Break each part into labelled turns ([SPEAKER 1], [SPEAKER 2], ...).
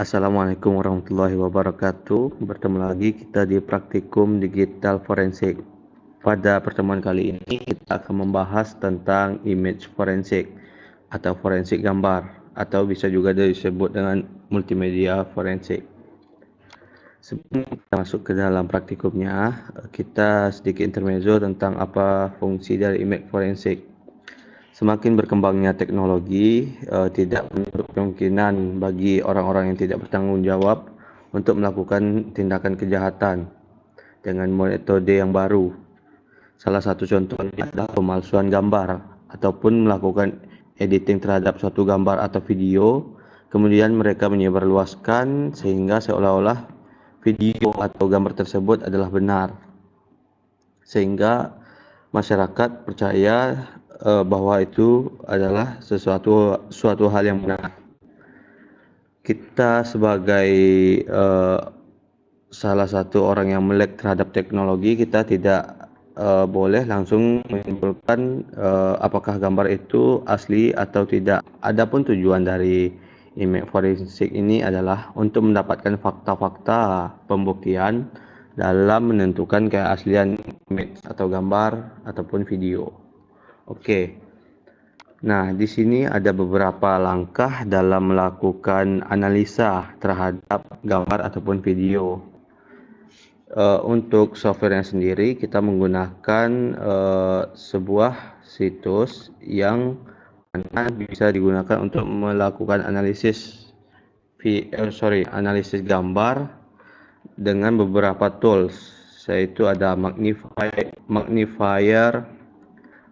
[SPEAKER 1] Assalamualaikum warahmatullahi wabarakatuh. Bertemu lagi kita di Praktikum Digital Forensik. Pada pertemuan kali ini kita akan membahas tentang image forensik atau forensik gambar, atau bisa juga disebut dengan multimedia forensik. Sebelum kita masuk ke dalam praktikumnya, kita sedikit intermezzo tentang apa fungsi dari image forensik. Semakin berkembangnya teknologi, tidak menutup kemungkinan bagi orang-orang yang tidak bertanggung jawab untuk melakukan tindakan kejahatan dengan metode yang baru. Salah satu contohnya adalah pemalsuan gambar ataupun melakukan editing terhadap suatu gambar atau video, kemudian mereka menyebarluaskan sehingga seolah-olah video atau gambar tersebut adalah benar, sehingga masyarakat percaya bahwa itu adalah suatu hal yang benar. Kita sebagai salah satu orang yang melek terhadap teknologi, kita tidak boleh langsung menyimpulkan apakah gambar itu asli atau tidak. Adapun tujuan dari image forensik ini adalah untuk mendapatkan fakta-fakta pembuktian dalam menentukan keaslian image atau gambar ataupun video. Oke. Nah, di sini ada beberapa langkah dalam melakukan analisa terhadap gambar ataupun video. Untuk softwarenya sendiri kita menggunakan sebuah situs yang mana bisa digunakan untuk melakukan analisis gambar dengan beberapa tools, yaitu ada magnifier,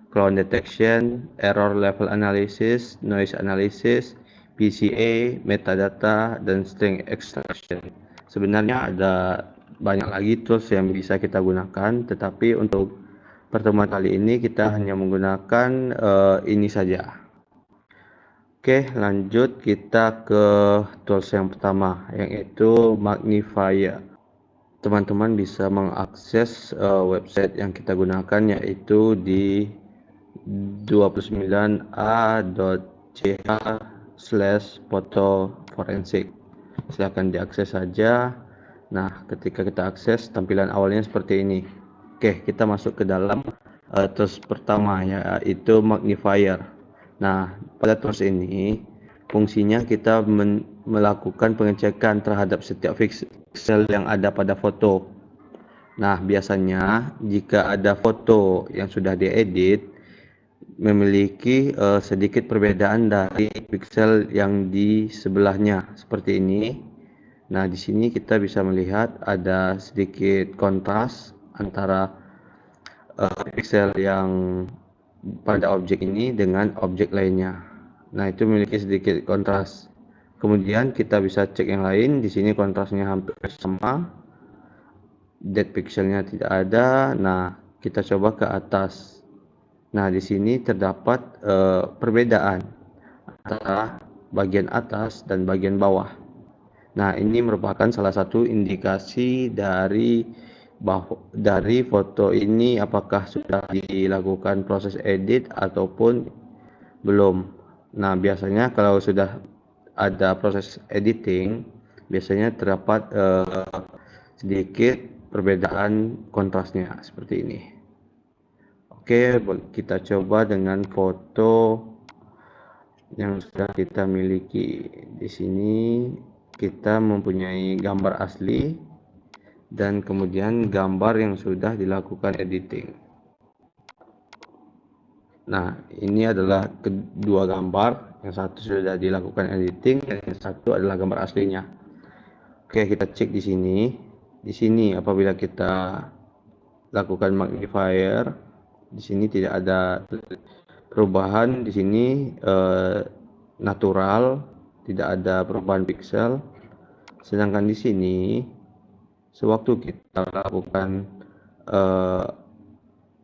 [SPEAKER 1] clone detection, error level analysis, noise analysis, PCA, metadata, dan string extraction. Sebenarnya ada banyak lagi tools yang bisa kita gunakan, tetapi untuk pertemuan kali ini kita hanya menggunakan ini saja. Oke, lanjut kita ke tools yang pertama, yaitu magnifier. Teman-teman bisa mengakses website yang kita gunakan, yaitu di 29a.ch/fotoforensik. Silahkan diakses saja. Nah, ketika kita akses, tampilan awalnya seperti ini. Oke, kita masuk ke dalam tools pertama, yaitu magnifier. Nah, pada tools ini fungsinya kita melakukan pengecekan terhadap setiap pixel yang ada pada foto. Nah, biasanya jika ada foto yang sudah diedit memiliki sedikit perbedaan dari pixel yang di sebelahnya seperti ini. Nah, di sini kita bisa melihat ada sedikit kontras antara pixel yang pada objek ini dengan objek lainnya. Nah, itu memiliki sedikit kontras. Kemudian kita bisa cek yang lain. Di sini kontrasnya hampir sama, depth pixelnya tidak ada. Nah, kita coba ke atas. Nah, di sini terdapat perbedaan antara bagian atas dan bagian bawah. Nah, ini merupakan salah satu indikasi dari foto ini apakah sudah dilakukan proses edit ataupun belum. Nah, biasanya kalau sudah ada proses editing, biasanya terdapat sedikit perbedaan kontrasnya seperti ini. Oke, kita coba dengan foto yang sudah kita miliki. Di sini kita mempunyai gambar asli dan kemudian gambar yang sudah dilakukan editing. Nah, ini adalah kedua gambar, yang satu sudah dilakukan editing dan yang satu adalah gambar aslinya. Oke, kita cek di sini. Di sini apabila kita lakukan magnifier, di sini tidak ada perubahan. Di sini natural, tidak ada perubahan pixel. Sedangkan di sini sewaktu kita lakukan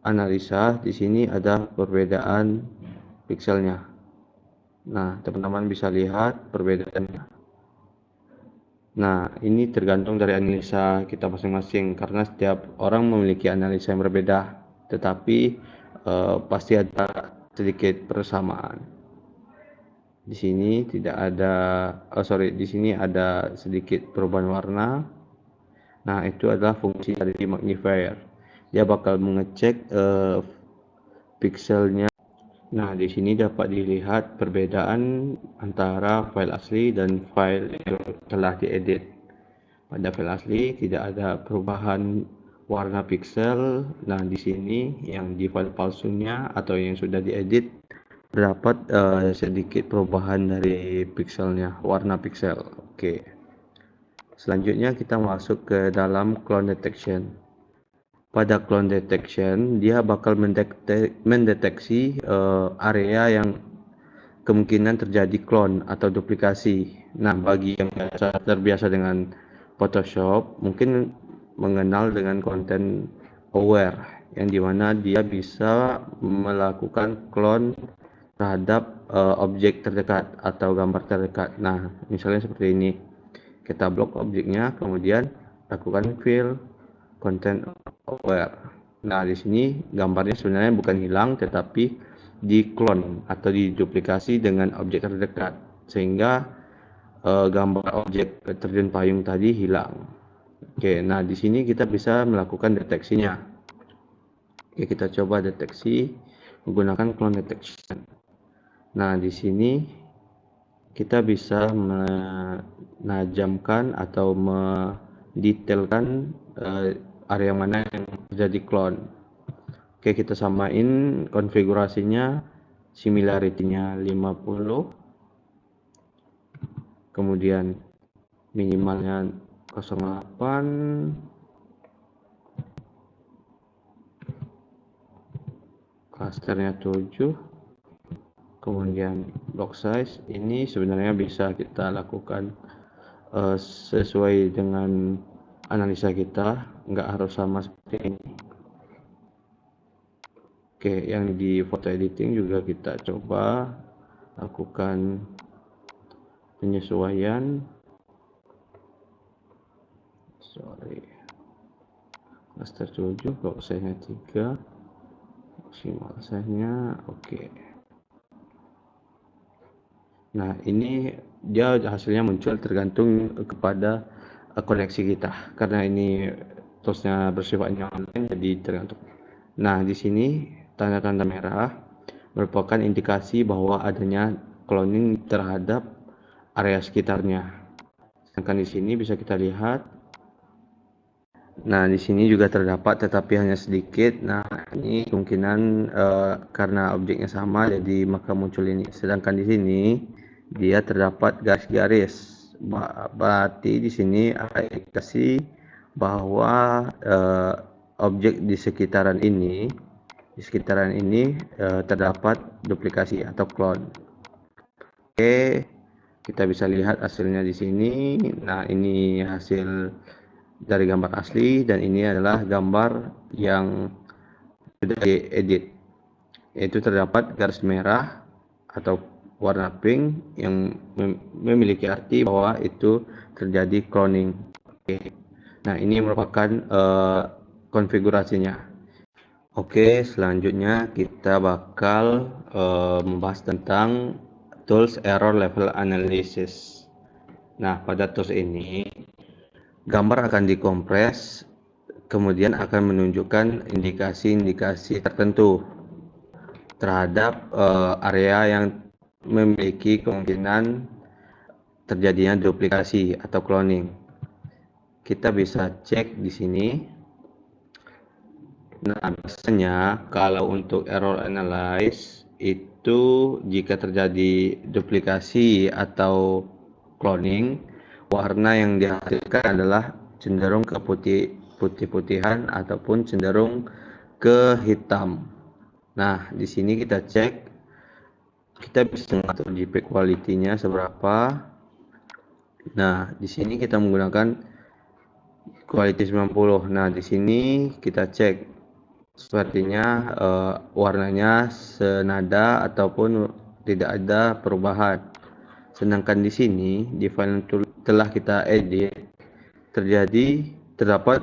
[SPEAKER 1] analisa, di sini ada perbedaan pixelnya. Nah, teman-teman bisa lihat perbedaannya. Nah, ini tergantung dari analisa kita masing-masing, karena setiap orang memiliki analisa yang berbeda, tetapi pasti ada sedikit persamaan. Di sini tidak ada, di sini ada sedikit perubahan warna. Nah, itu adalah fungsi dari magnifier. Dia bakal mengecek pixelnya. Nah, di sini dapat dilihat perbedaan antara file asli dan file yang telah diedit. Pada file asli tidak ada perubahan warna pixel. Nah, di sini yang di file palsunya atau yang sudah diedit terdapat sedikit perubahan dari pixelnya, warna pixel. Oke. Selanjutnya kita masuk ke dalam clone detection. Pada clone detection, dia bakal mendeteksi area yang kemungkinan terjadi clone atau duplikasi. Nah, bagi yang terbiasa dengan Photoshop, mungkin mengenal dengan konten aware, yang dimana dia bisa melakukan clone terhadap objek terdekat atau gambar terdekat. Nah, misalnya seperti ini. Kita blok objeknya, kemudian lakukan fill content aware. Nah, di sini gambarnya sebenarnya bukan hilang, tetapi di-clone atau diduplikasi dengan objek terdekat, sehingga gambar objek terjun payung tadi hilang. Oke, nah di sini kita bisa melakukan deteksinya. Oke, kita coba deteksi menggunakan clone detection. Nah, di sini kita bisa menajamkan atau mendetailkan area mana yang terjadi clone. Oke, kita samain konfigurasinya, similarity-nya 50, kemudian minimalnya 08, clusternya 7, kemudian block size. Ini sebenarnya bisa kita lakukan sesuai dengan analisa kita, nggak harus sama seperti ini. Oke, yang di photo editing juga kita coba lakukan penyesuaian. Cluster 7, block size-nya 3, maksimal size-nya oke. Nah, ini dia hasilnya muncul tergantung kepada koneksi kita, karena ini toolsnya bersifatnya online, jadi tergantung. Nah, di sini tanda-tanda merah merupakan indikasi bahwa adanya cloning terhadap area sekitarnya. Sedangkan di sini bisa kita lihat. Nah, di sini juga terdapat tetapi hanya sedikit. Nah, ini kemungkinan karena objeknya sama, jadi maka muncul ini. Sedangkan di sini dia terdapat garis-garis. Berarti di sini ada indikasi bahwa objek di sekitaran ini terdapat duplikasi atau clone. Oke, kita bisa lihat hasilnya di sini. Nah, ini hasil dari gambar asli, dan ini adalah gambar yang sudah diedit. Yaitu terdapat garis merah atau warna pink yang memiliki arti bahwa itu terjadi cloning. Oke. Nah, ini merupakan konfigurasinya. Oke, selanjutnya kita bakal membahas tentang tools error level analysis. Nah, pada tools ini gambar akan dikompres, kemudian akan menunjukkan indikasi-indikasi tertentu terhadap area yang memiliki kemungkinan terjadinya duplikasi atau cloning. Kita bisa cek di sini. Nah, biasanya kalau untuk error analyze itu jika terjadi duplikasi atau cloning, warna yang dihasilkan adalah cenderung ke putih-putihan ataupun cenderung ke hitam. Nah, di sini kita cek, kita bisa mengatur JPEG quality-nya seberapa. Nah, di sini kita menggunakan quality 90. Nah, di sini kita cek. Sepertinya warnanya senada ataupun tidak ada perubahan. Sedangkan di sini di file yang telah kita edit terdapat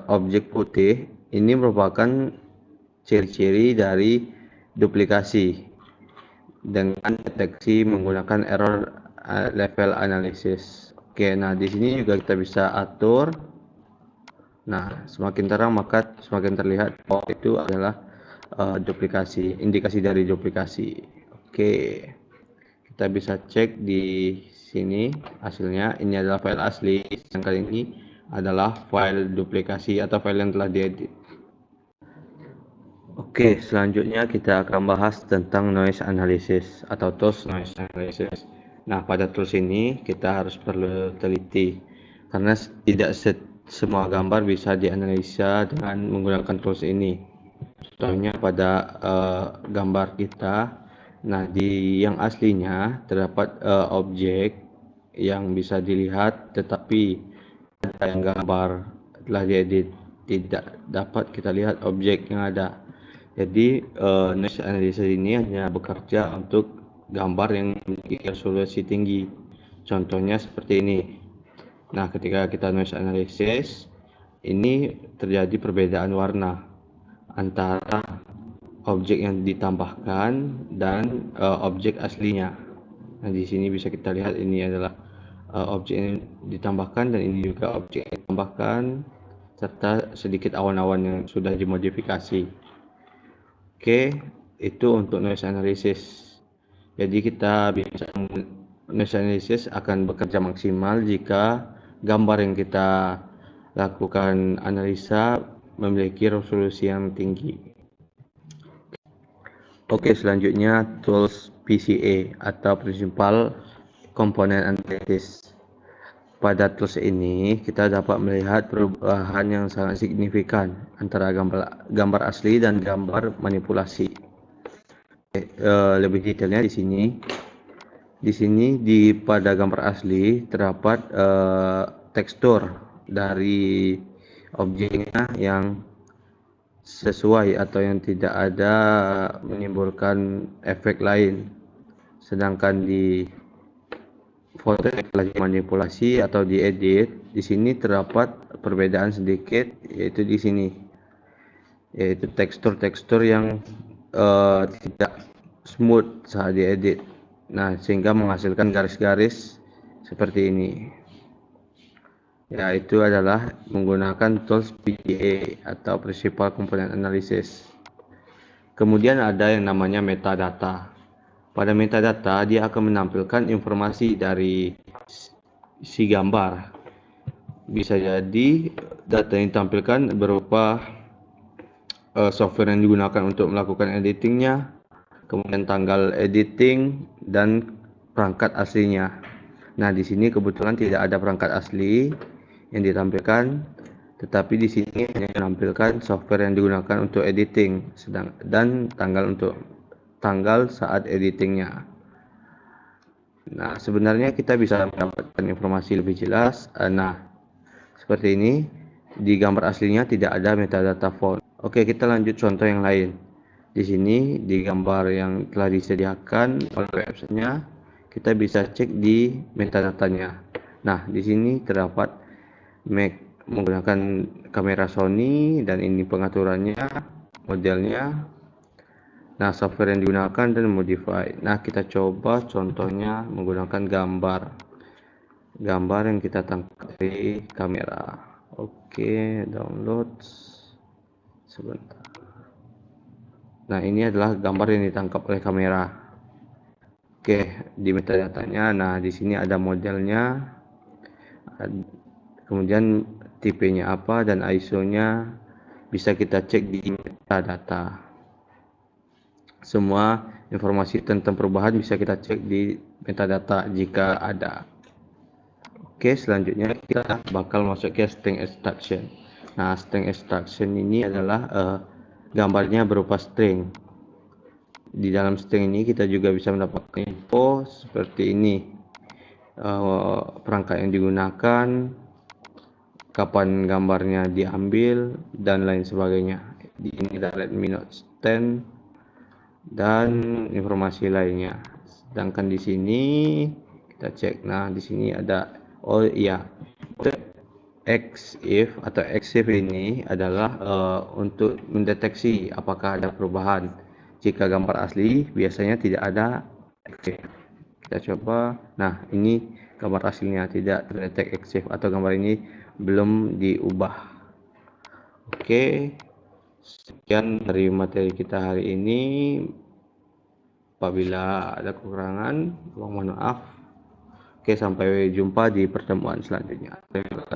[SPEAKER 1] objek putih. Ini merupakan ciri-ciri dari duplikasi. dengan deteksi menggunakan error level analysis. Oke, nah di sini juga kita bisa atur. Nah, semakin terang maka semakin terlihat bahwa itu adalah duplikasi, indikasi dari duplikasi. Oke, kita bisa cek di sini hasilnya. Ini adalah file asli, yang kali ini adalah file duplikasi atau file yang telah diedit. Oke, selanjutnya kita akan bahas tentang noise analysis atau tools noise analysis. Nah, pada tools ini kita harus perlu teliti karena tidak semua gambar bisa dianalisa dengan menggunakan tools ini. Contohnya pada gambar kita, nah di yang aslinya terdapat objek yang bisa dilihat, tetapi ada yang gambar telah diedit tidak dapat kita lihat objek yang ada. Jadi noise analysis ini hanya bekerja untuk gambar yang memiliki resolusi tinggi. Contohnya seperti ini. Nah, ketika kita noise analysis, ini terjadi perbedaan warna antara objek yang ditambahkan dan objek aslinya. Nah, di sini bisa kita lihat ini adalah objek yang ditambahkan dan ini juga objek yang ditambahkan serta sedikit awan-awan yang sudah dimodifikasi. Oke, itu untuk noise analysis. Jadi kita bisa noise analysis akan bekerja maksimal jika gambar yang kita lakukan analisa memiliki resolusi yang tinggi. Oke, selanjutnya tools PCA atau Principal Component Analysis. Pada tools ini kita dapat melihat perubahan yang sangat signifikan antara gambar asli dan gambar manipulasi. Lebih detailnya di sini. Di sini pada gambar asli terdapat tekstur dari objeknya yang sesuai atau yang tidak ada menimbulkan efek lain. Sedangkan di foto yang telah dimanipulasi atau diedit, di sini terdapat perbedaan sedikit, yaitu di sini, yaitu tekstur-tekstur yang tidak smooth saat diedit. Nah, sehingga menghasilkan garis-garis seperti ini. Yaitu adalah menggunakan tools PCA atau Principal Component Analysis. Kemudian ada yang namanya metadata. Pada metadata, dia akan menampilkan informasi dari si gambar. Bisa jadi data yang ditampilkan berupa software yang digunakan untuk melakukan editingnya, kemudian tanggal editing dan perangkat aslinya. Nah, di sini kebetulan tidak ada perangkat asli yang ditampilkan, tetapi di sini hanya menampilkan software yang digunakan untuk editing dan tanggal saat editingnya. Nah, sebenarnya kita bisa mendapatkan informasi lebih jelas. Nah, seperti ini. Di gambar aslinya tidak ada metadata font. Oke, kita lanjut contoh yang lain. Di sini di gambar yang telah disediakan oleh websitenya, kita bisa cek di metadatanya. Nah, di sini terdapat menggunakan kamera Sony dan ini pengaturannya, modelnya, nah software yang digunakan dan modify. Nah, kita coba contohnya menggunakan gambar yang kita tangkap dari kamera. Oke, download sebentar. Nah, ini adalah gambar yang ditangkap oleh kamera. Oke, di metadatanya, nah di sini ada modelnya, kemudian tipenya apa dan ISO-nya bisa kita cek di metadata. Semua informasi tentang perubahan bisa kita cek di metadata jika ada. Oke, selanjutnya kita bakal masuk ke string extraction. Nah, string extraction ini adalah gambarnya berupa string. Di dalam string ini kita juga bisa mendapatkan info seperti ini, perangkat yang digunakan, kapan gambarnya diambil, dan lain sebagainya. Ini adalah Redmi Note 10 dan informasi lainnya. Sedangkan di sini kita cek. Nah, di sini ada EXIF atau EXIF ini adalah untuk mendeteksi apakah ada perubahan. Jika gambar asli biasanya tidak ada Oke, kita coba. Nah, ini gambar hasilnya tidak terdetek exif atau gambar ini belum diubah. Oke, sekian dari materi kita hari ini. Apabila ada kekurangan, mohon maaf. Oke, sampai jumpa di pertemuan selanjutnya. Terima kasih.